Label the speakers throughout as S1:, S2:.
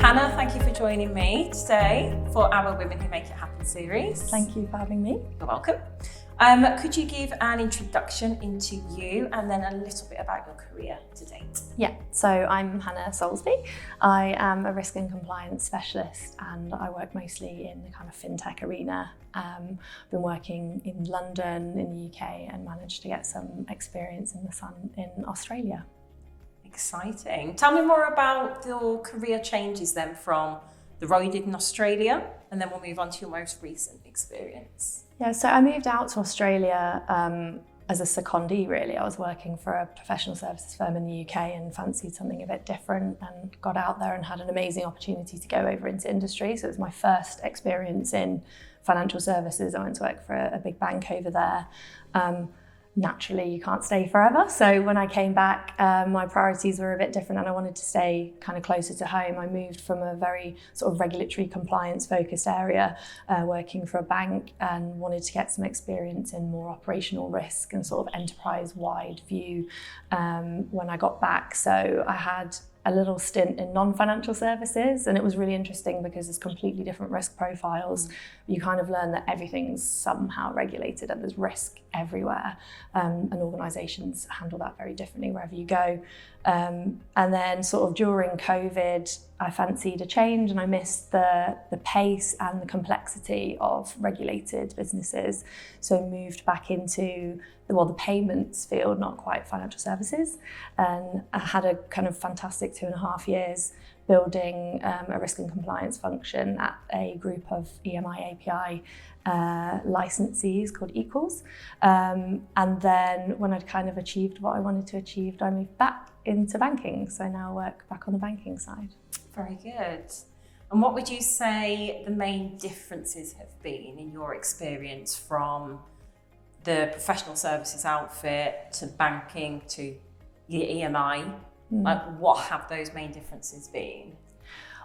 S1: Hannah, thank you for joining me today for our Women Who Make It Happen series.
S2: Thank you for having me.
S1: You're welcome. Could you give an introduction into you and then a little bit about your career to date?
S2: Yeah, so I'm Hannah Soulsby. I am a risk and compliance specialist and I work mostly in the kind of fintech arena. I've been working in London, in the UK, and managed to get some experience in the sun in Australia.
S1: Exciting. Tell me more about your career changes then from the role you did in Australia, and then we'll move on to your most recent experience.
S2: Yeah, so I moved out to Australia as a secondee, really. I was working for a professional services firm in the UK and fancied something a bit different and got out there and had an amazing opportunity to go over into industry. So it was my first experience in financial services. I went to work for a big bank over there. Naturally, you can't stay forever. So when I came back, my priorities were a bit different and I wanted to stay kind of closer to home. I moved from a very sort of regulatory compliance focused area, working for a bank, and wanted to get some experience in more operational risk and sort of enterprise-wide view when I got back. So I had a little stint in non-financial services, and it was really interesting because there's completely different risk profiles. You kind of learn that everything's somehow regulated and there's risk everywhere, and organisations handle that very differently wherever you go. And then sort of during COVID, I fancied a change and I missed the pace and the complexity of regulated businesses. So moved back into the payments field, not quite financial services. And I had a kind of fantastic 2.5 years building a risk and compliance function at a group of EMI API licensees called Equals. And then when I'd kind of achieved what I wanted to achieve, I moved back into banking. So I now work back on the banking side.
S1: Very good. And what would you say the main differences have been in your experience from the professional services outfit to banking to your EMI? Like, what have those main differences been?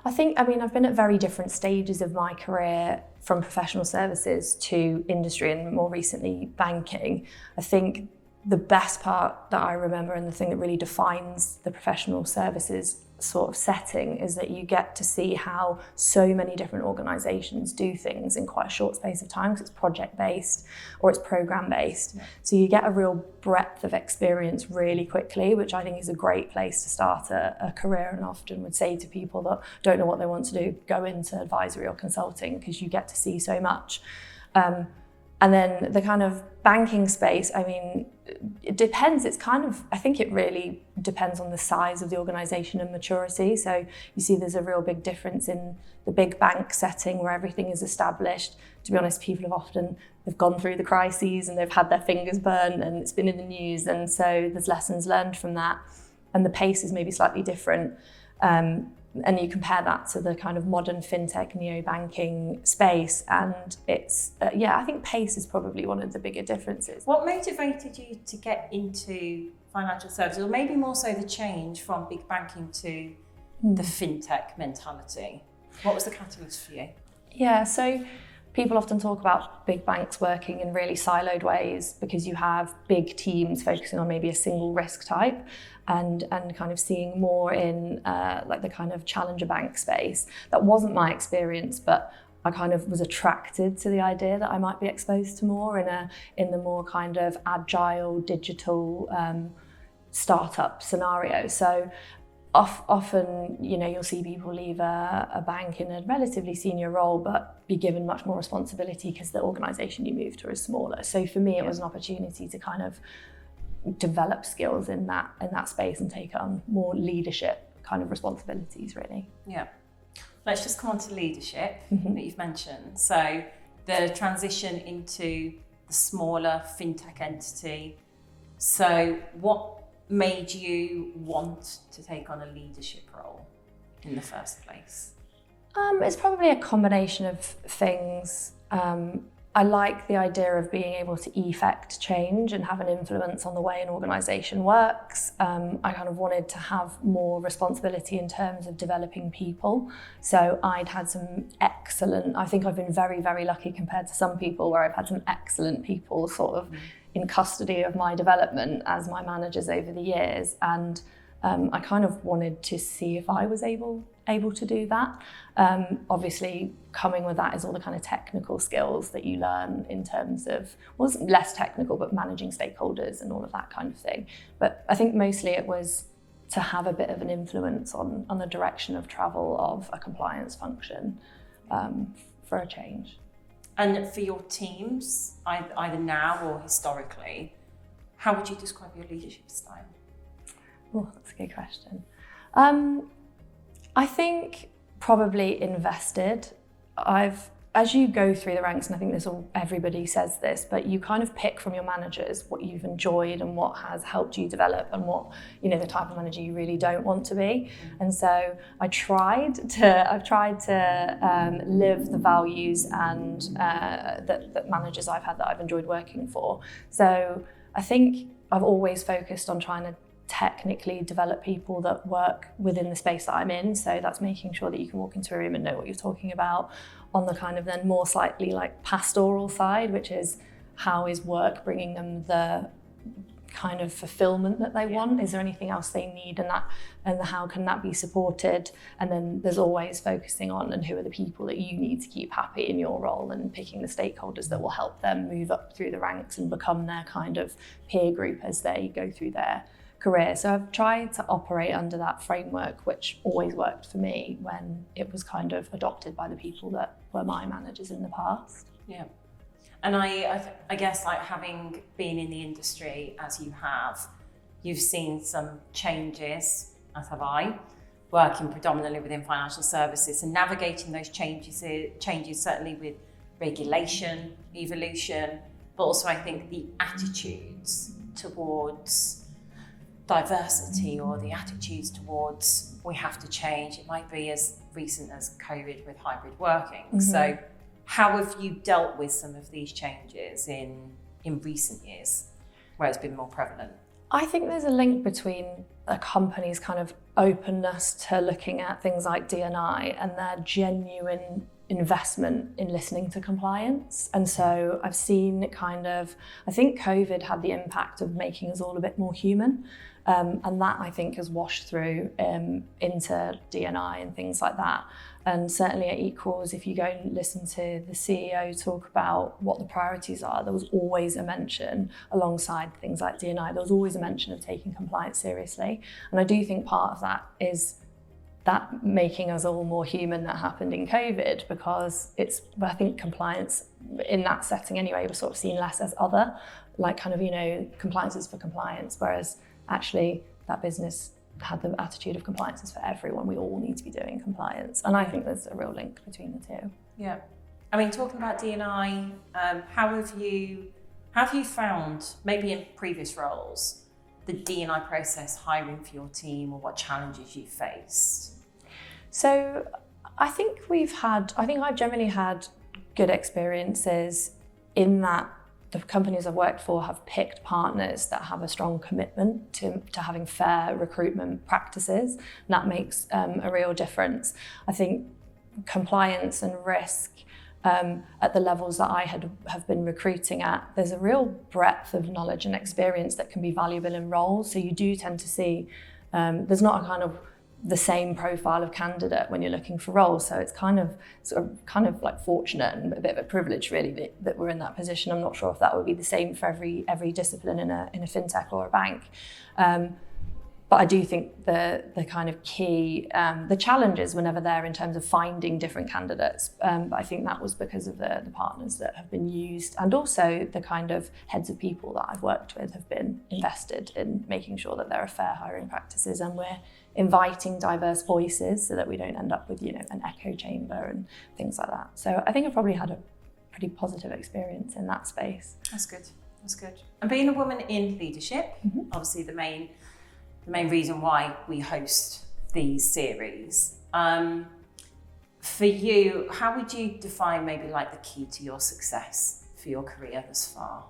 S2: I've been at very different stages of my career, from professional services to industry and more recently banking. I think the best part that I remember and the thing that really defines the professional services sort of setting is that you get to see how so many different organisations do things in quite a short space of time, because it's project-based or it's program-based. Yeah. So you get a real breadth of experience really quickly, which I think is a great place to start a career, and often would say to people that don't know what they want to do, go into advisory or consulting, because you get to see so much. And then the kind of banking space, it depends. I think it really depends on the size of the organisation and maturity. So you see there's a real big difference in the big bank setting where everything is established. To be honest, people they've gone through the crises and they've had their fingers burnt and it's been in the news. And so there's lessons learned from that. And the pace is maybe slightly different. And you compare that to the kind of modern fintech neo-banking space, and it's, I think pace is probably one of the bigger differences.
S1: What motivated you to get into financial services, or maybe more so the change from big banking to the fintech mentality? What was the catalyst for you?
S2: Yeah, so people often talk about big banks working in really siloed ways because you have big teams focusing on maybe a single risk type, and kind of seeing more in like the kind of challenger bank space. That wasn't my experience, but I kind of was attracted to the idea that I might be exposed to more in the more kind of agile, digital startup scenario. So often, you'll see people leave a bank in a relatively senior role, but be given much more responsibility because the organisation you move to is smaller. So for me, it was an opportunity to kind of develop skills in that space and take on more leadership kind of responsibilities, really.
S1: Yeah. Let's just come on to leadership that you've mentioned. So the transition into the smaller fintech entity. So what made you want to take on a leadership role in the first place?
S2: It's probably a combination of things. I like the idea of being able to effect change and have an influence on the way an organisation works. I kind of wanted to have more responsibility in terms of developing people. So I'd had I think I've been very, very lucky compared to some people where I've had some excellent people sort of in custody of my development as my managers over the years. And I kind of wanted to see if I was able to do that. Obviously, coming with that is all the kind of technical skills that you learn in terms of, well, it's less technical, but managing stakeholders and all of that kind of thing. But I think mostly it was to have a bit of an influence on the direction of travel of a compliance function for a change.
S1: And for your teams, either now or historically, how would you describe your leadership style?
S2: Oh, that's a good question. I think probably invested. As you go through the ranks, and I think everybody says this, but you kind of pick from your managers what you've enjoyed and what has helped you develop and what, the type of manager you really don't want to be. And so I've tried to live the values and that managers I've had that I've enjoyed working for. So I think I've always focused on trying to technically develop people that work within the space that I'm in. So that's making sure that you can walk into a room and know what you're talking about. On the kind of then more slightly like pastoral side, which is how is work bringing them the kind of fulfilment that they want? Is there anything else they need, and how can that be supported? And then there's always focusing on and who are the people that you need to keep happy in your role, and picking the stakeholders that will help them move up through the ranks and become their kind of peer group as they go through their career. So I've tried to operate under that framework, which always worked for me when it was kind of adopted by the people that were my managers in the past.
S1: Yeah. And I guess, like, having been in the industry as you have, you've seen some changes, as have I, working predominantly within financial services and navigating those changes certainly with regulation, evolution, but also I think the attitudes towards diversity or the attitudes towards we have to change. It might be as recent as COVID with hybrid working. Mm-hmm. So how have you dealt with some of these changes in recent years where it's been more prevalent?
S2: I think there's a link between a company's kind of openness to looking at things like D&I and their genuine investment in listening to compliance. And so I've seen I think COVID had the impact of making us all a bit more human. And that, I think, has washed through into D&I and things like that. And certainly at Equals, if you go and listen to the CEO talk about what the priorities are, there was always a mention, alongside things like D&I, there was always a mention of taking compliance seriously. And I do think part of that is that making us all more human that happened in COVID, because I think compliance in that setting anyway was sort of seen less as other, like kind of, compliance is for compliance, whereas actually that business had the attitude of compliance is for everyone. We all need to be doing compliance. And I think there's a real link between the two.
S1: Yeah. I mean, talking about D&I, how have you found, maybe in previous roles, the D&I process hiring for your team, or what challenges you faced?
S2: So I think I've generally had good experiences in that the companies I've worked for have picked partners that have a strong commitment to having fair recruitment practices. And that makes a real difference. I think compliance and risk at the levels that I have been recruiting at, there's a real breadth of knowledge and experience that can be valuable in roles. So you do tend to see there's not a kind of the same profile of candidate when you're looking for roles. So it's kind of like fortunate and a bit of a privilege really that we're in that position. I'm not sure if that would be the same for every discipline in a fintech or a bank. But I do think the kind of key, the challenges were never there in terms of finding different candidates. But I think that was because of the partners that have been used, and also the kind of heads of people that I've worked with have been invested in making sure that there are fair hiring practices, and we're inviting diverse voices so that we don't end up with, an echo chamber and things like that. So I think I've probably had a pretty positive experience in that space.
S1: That's good. And being a woman in leadership, mm-hmm. obviously the main reason why we host these series. For you, how would you define maybe like the key to your success for your career thus far?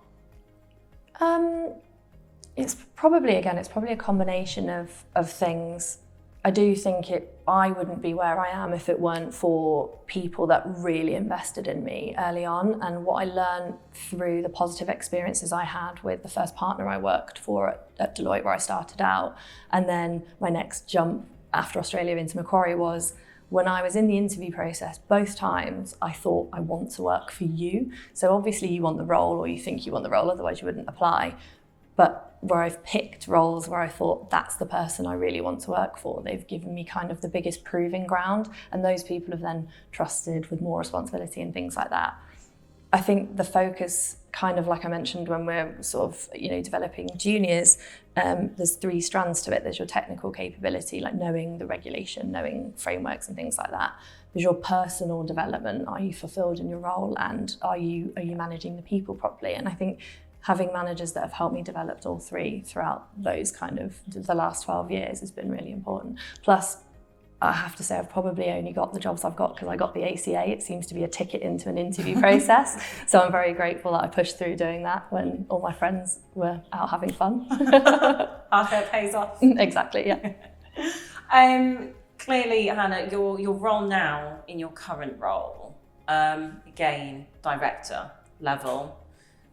S1: It's probably a combination of things. I do think
S2: I wouldn't be where I am if it weren't for people that really invested in me early on. And what I learned through the positive experiences I had with the first partner I worked for at Deloitte, where I started out, and then my next jump after Australia into Macquarie, was when I was in the interview process, both times I thought, I want to work for you. So obviously you want the role, or you think you want the role, otherwise you wouldn't apply. But where I've picked roles where I thought, that's the person I really want to work for, they've given me kind of the biggest proving ground. And those people have then trusted with more responsibility and things like that. I think the focus, kind of like I mentioned when we're sort of, developing juniors, there's 3 strands to it. There's your technical capability, like knowing the regulation, knowing frameworks and things like that. There's your personal development. Are you fulfilled in your role? And are you managing the people properly? And I think having managers that have helped me develop all 3 throughout those kind of the last 12 years has been really important. Plus, I have to say I've probably only got the jobs I've got because I got the ACA. It seems to be a ticket into an interview process. So I'm very grateful that I pushed through doing that when all my friends were out having fun.
S1: After it pays off.
S2: Exactly, yeah.
S1: Clearly, Hannah, your role now in your current role, again, director level.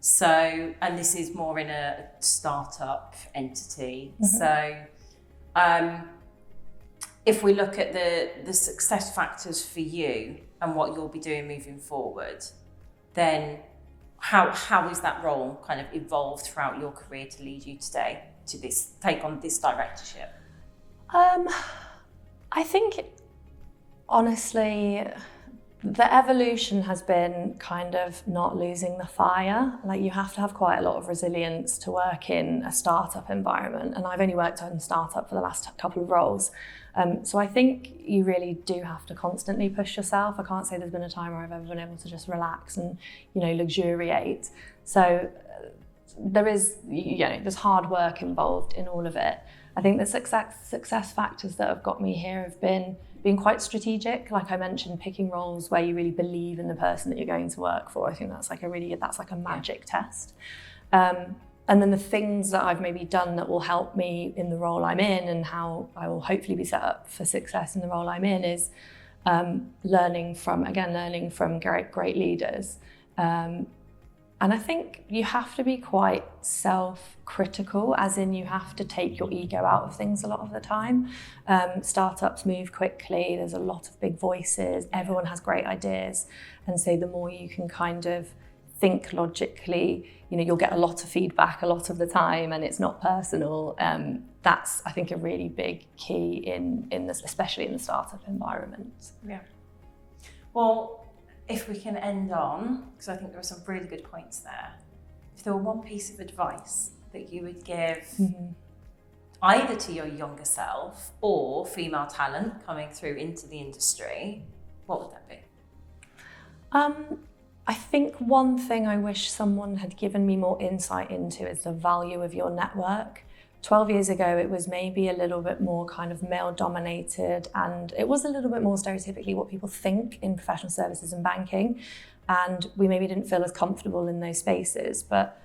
S1: So, and this is more in a startup entity. So, if we look at the success factors for you and what you'll be doing moving forward, then how is that role kind of evolved throughout your career to lead you today to take on this directorship?
S2: I think, honestly, the evolution has been kind of not losing the fire. Like, you have to have quite a lot of resilience to work in a startup environment. And I've only worked in startup for the last couple of roles. So I think you really do have to constantly push yourself. I can't say there's been a time where I've ever been able to just relax and, luxuriate. So there's hard work involved in all of it. I think the success factors that have got me here have been being quite strategic. Like I mentioned, picking roles where you really believe in the person that you're going to work for. I think that's like a magic test. And then the things that I've maybe done that will help me in the role I'm in and how I will hopefully be set up for success in the role I'm in is learning from great leaders. And I think you have to be quite self-critical, as in you have to take your ego out of things a lot of the time. Startups move quickly, there's a lot of big voices, everyone has great ideas. And so the more you can kind of think logically, you'll get a lot of feedback a lot of the time, and it's not personal. That's, I think, a really big key in this, especially in the startup environment.
S1: Yeah. Well, if we can end on, because I think there are some really good points there, if there were one piece of advice that you would give either to your younger self or female talent coming through into the industry, what would that be?
S2: I think one thing I wish someone had given me more insight into is the value of your network. 12 years ago, it was maybe a little bit more kind of male dominated, and it was a little bit more stereotypically what people think in professional services and banking. And we maybe didn't feel as comfortable in those spaces. But,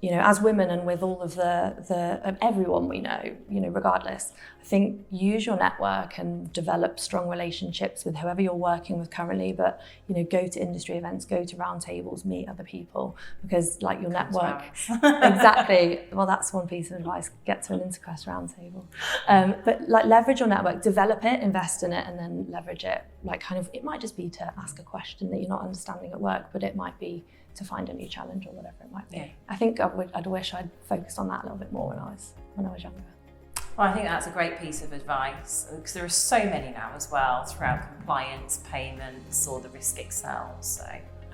S2: as women and with all of the everyone we know, regardless, I think use your network and develop strong relationships with whoever you're working with currently. But, go to industry events, go to roundtables, meet other people, because like your network, exactly. Well, that's one piece of advice, get to an Interquest roundtable. But like leverage your network, develop it, invest in it, and then leverage it. Like kind of, it might just be to ask a question that you're not understanding at work, but it might be to find a new challenge or whatever it might be. Yeah. I think I'd wish I'd focused on that a little bit more when I was younger.
S1: Well, I think that's a great piece of advice, because there are so many now as well throughout compliance, payments, or the risk excel. So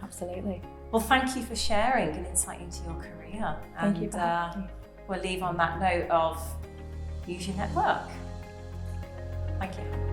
S2: absolutely.
S1: Well, thank you for sharing an insight into your career.
S2: Thank you for having me.
S1: We'll leave on that note of use your network. Thank you.